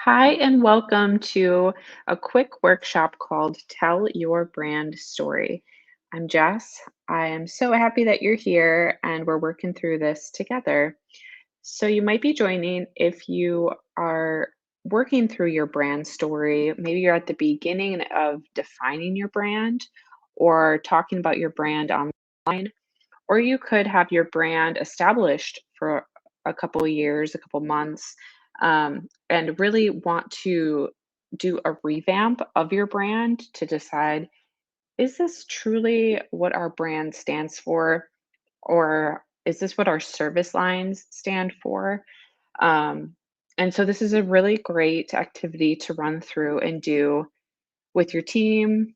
Hi, and welcome to a quick workshop called Tell Your Brand Story. I'm Jess. I am so happy that you're here and we're working through this together. So, you might be joining if you are working through your brand story. Maybe you're at the beginning of defining your brand or talking about your brand online, or you could have your brand established for a couple of years, a couple months, and really want to do a revamp of your brand to decide, is this truly what our brand stands for? Or is this what our service lines stand for? Um, and so this is a really great activity to run through and do with your team,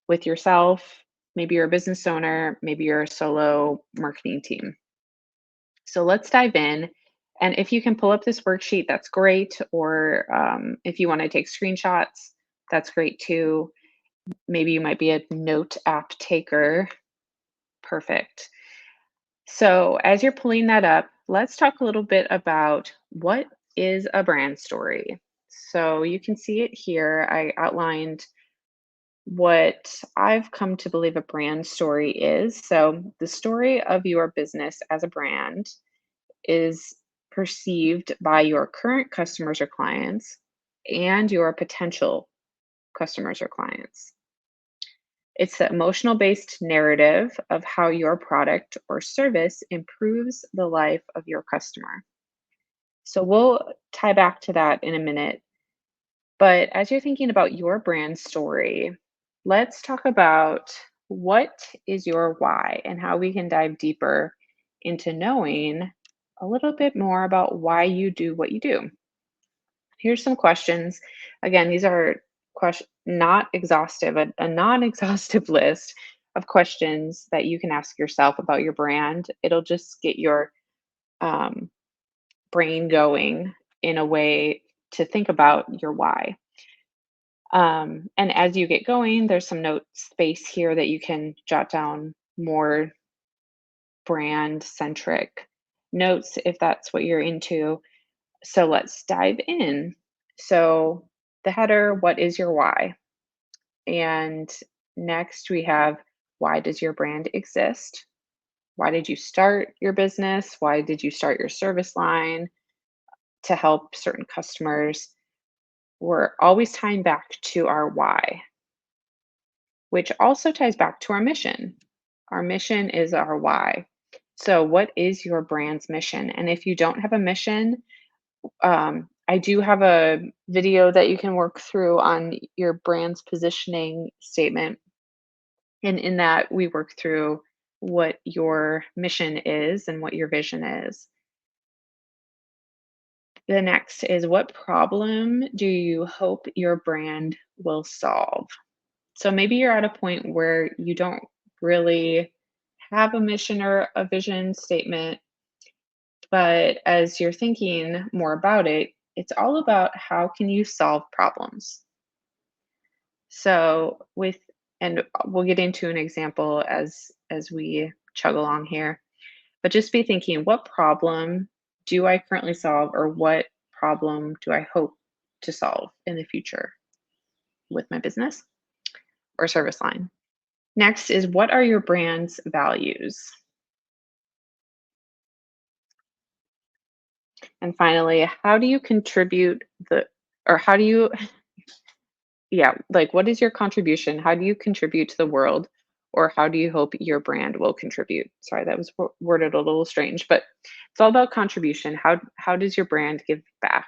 with yourself. Maybe you're a business owner, maybe you're a solo marketing team. So let's dive in. And if you can pull up this worksheet, that's great. Or if you want to take screenshots, that's great too. Maybe you might be a note app taker. Perfect. So as you're pulling that up, let's talk a little bit about what is a brand story. So you can see it here. I outlined what I've come to believe a brand story is. So the story of your business as a brand is perceived by your current customers or clients and your potential customers or clients. It's the emotional based narrative of how your product or service improves the life of your customer. So we'll tie back to that in a minute. But as you're thinking about your brand story, let's talk about what is your why and how we can dive deeper into knowing a little bit more about why you do what you do. Here's some questions. Again, these are not exhaustive, a non-exhaustive list of questions that you can ask yourself about your brand. It'll just get your um, brain going in a way to think about your why. And as you get going, there's some note space here that you can jot down more brand centric notes if that's what you're into. So let's dive in. So, the header, what is your why? And next we have, why does your brand exist? Why did you start your business? Why did you start your service line to help certain customers? We're always tying back to our why, which also ties back to our mission. Our mission is our why. So, what is your brand's mission? And if you don't have a mission, I do have a video that you can work through on your brand's positioning statement. And in that, we work through what your mission is and what your vision is. The next is, what problem do you hope your brand will solve? So maybe you're at a point where you don't really have a mission or a vision statement, but as you're thinking more about it, it's all about how can you solve problems. So with and we'll get into an example as we chug along here. But just be thinking, what problem do I currently solve, or what problem do I hope to solve in the future with my business or service line? Next is, what are your brand's values? And finally, how do you contribute the or how do you yeah, like, what is your contribution? How do you contribute to the world, or how do you hope your brand will contribute? Sorry, that was worded a little strange, but it's all about contribution. How does your brand give back?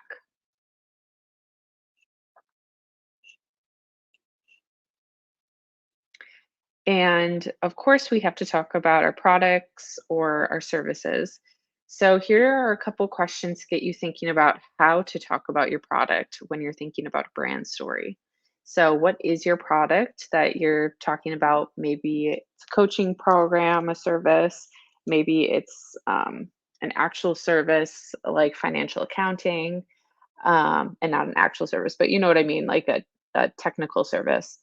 And of course, we have to talk about our products or our services. So here are a couple questions to get you thinking about how to talk about your product when you're thinking about a brand story. So, what is your product that you're talking about? Maybe it's a coaching program, a service, maybe it's an actual service like financial accounting, and not an actual service, but you know what I mean, like a technical service.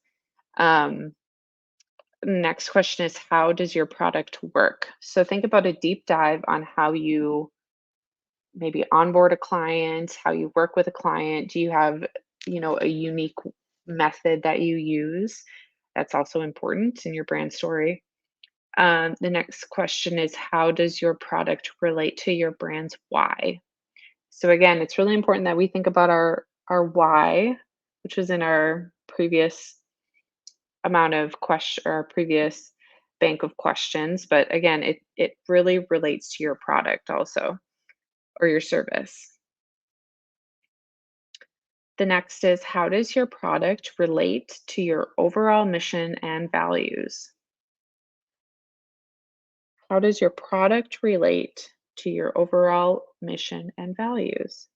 Um, Next question is, how does your product work? So think about a deep dive on how you maybe onboard a client, how you work with a client. Do you have, a unique method that you use? That's also important in your brand story. The next question is, how does your product relate to your brand's why? So again, it's really important that we think about our why, which was in our previous amount of question or previous bank of questions. But again, it really relates to your product also or your service. The next is, how does your product relate to your overall mission and values? How does your product relate to your overall mission and values?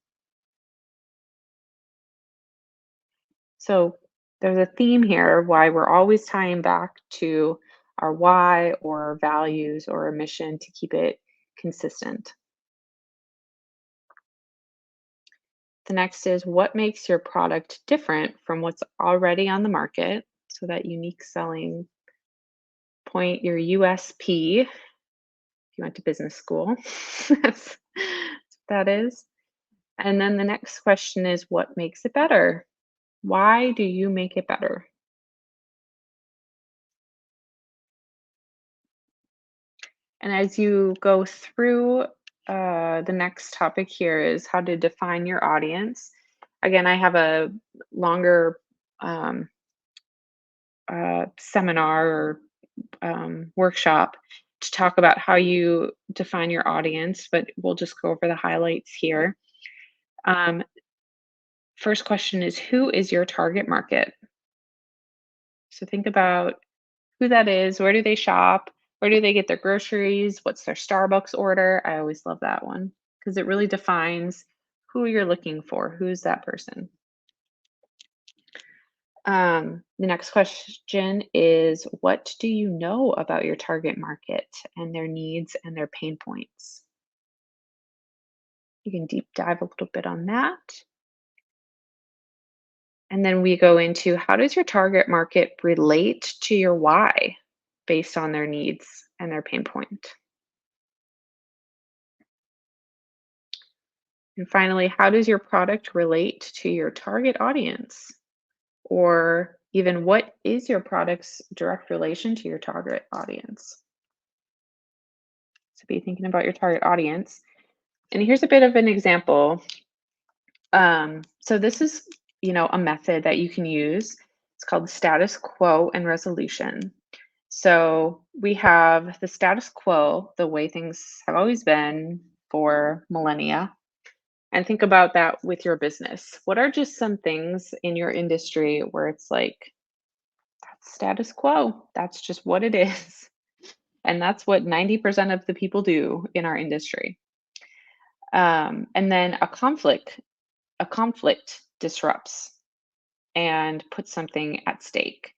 So there's a theme here of why we're always tying back to our why or our values or our mission to keep it consistent. The next is, what makes your product different from what's already on the market? So that unique selling point, your USP, if you went to business school, that's what that is. And then the next question is, what makes it better? Why do you make it better? And as you go through, the next topic here is how to define your audience. Again, I have a longer um, seminar or workshop to talk about how you define your audience, but we'll just go over the highlights here. Um, First question is, who is your target market? So think about who that is, where do they shop, where do they get their groceries, what's their Starbucks order. I always love that one because it really defines who you're looking for. Who's that person? The next question is, what do you know about your target market and their needs and their pain points? You can deep dive a little bit on that. And then we go into, how does your target market relate to your why based on their needs and their pain point? And finally, how does your product relate to your target audience? Or even, what is your product's direct relation to your target audience? So be thinking about your target audience. And here's a bit of an example. So this is, a method that you can use. It's called status quo and resolution. So we have the status quo, the way things have always been for millennia. And think about that with your business. What are just some things in your industry where it's like, that's status quo? That's just what it is. And that's what 90% of the people do in our industry. And then a conflict disrupts and puts something at stake.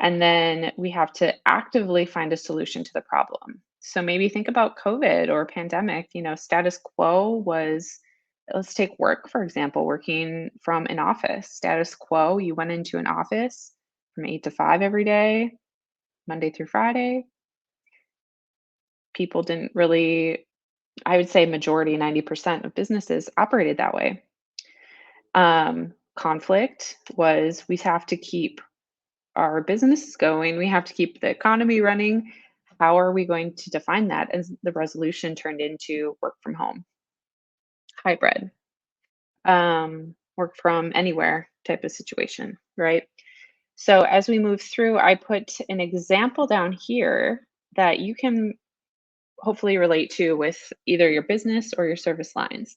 And then we have to actively find a solution to the problem. So maybe think about COVID or pandemic. Status quo was, let's take work, for example, working from an office. Status quo, you went into an office from 8 to 5 every day, Monday through Friday. People didn't really, I would say majority, 90% of businesses operated that way. Conflict was, we have to keep our business going, we have to keep the economy running. How are we going to define that? And the resolution turned into work from home, hybrid, work from anywhere type of situation, right? So as we move through, I put an example down here that you can hopefully relate to with either your business or your service lines.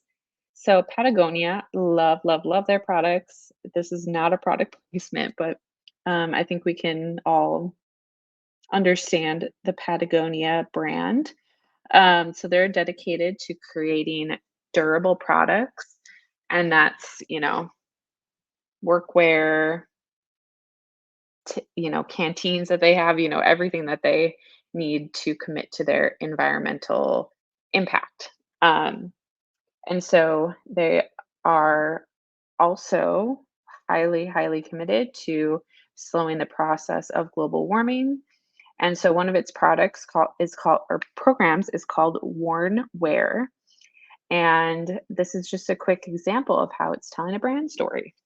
So Patagonia, love, love, love their products. This is not a product placement, but I think we can all understand the Patagonia brand. So they're dedicated to creating durable products, and that's, workwear, canteens that they have, everything that they need to commit to their environmental impact. Um, and so they are also highly, highly committed to slowing the process of global warming. And so one of its products called or programs is called Worn Wear. And this is just a quick example of how it's telling a brand story.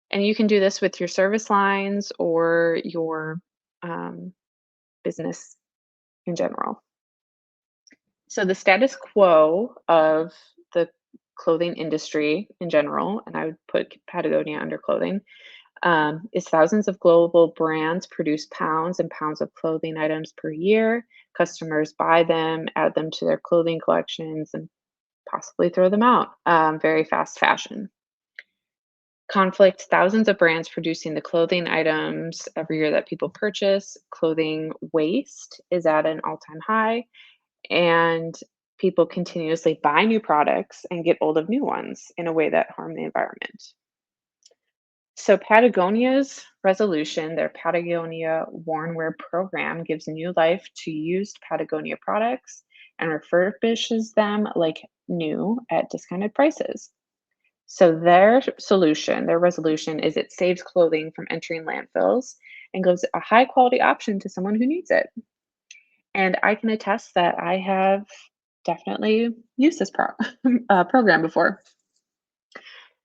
And you can do this with your service lines or your um, business in general. So, the status quo of the clothing industry in general, and I would put Patagonia under clothing, is thousands of global brands produce pounds and pounds of clothing items per year. Customers buy them, add them to their clothing collections, and possibly throw them out. Very fast fashion. Conflict, thousands of brands producing the clothing items every year that people purchase. Clothing waste is at an all time high, and people continuously buy new products and get old of new ones in a way that harm the environment. So Patagonia's resolution, their Patagonia Worn Wear program, gives new life to used Patagonia products and refurbishes them like new at discounted prices. So their solution, their resolution is it saves clothing from entering landfills and gives a high quality option to someone who needs it. And I can attest that I have definitely used this program before.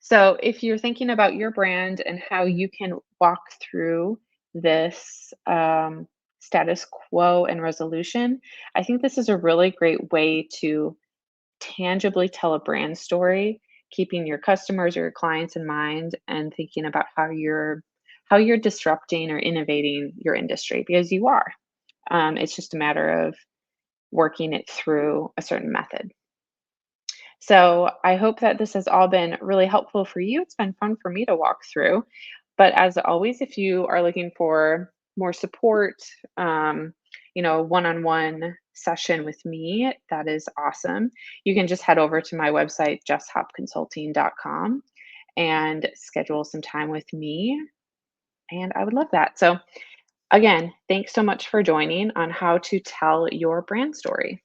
So, if you're thinking about your brand and how you can walk through this status quo and resolution, I think this is a really great way to tangibly tell a brand story, keeping your customers or your clients in mind, and thinking about how you're disrupting or innovating your industry because you are. It's just a matter of working it through a certain method. So I hope that this has all been really helpful for you. It's been fun for me to walk through. But as always, if you are looking for more support, um, one-on-one session with me, that is awesome. You can just head over to my website, jesshoppconsulting.com, and schedule some time with me. And I would love that. So again, thanks so much for joining on how to tell your brand story.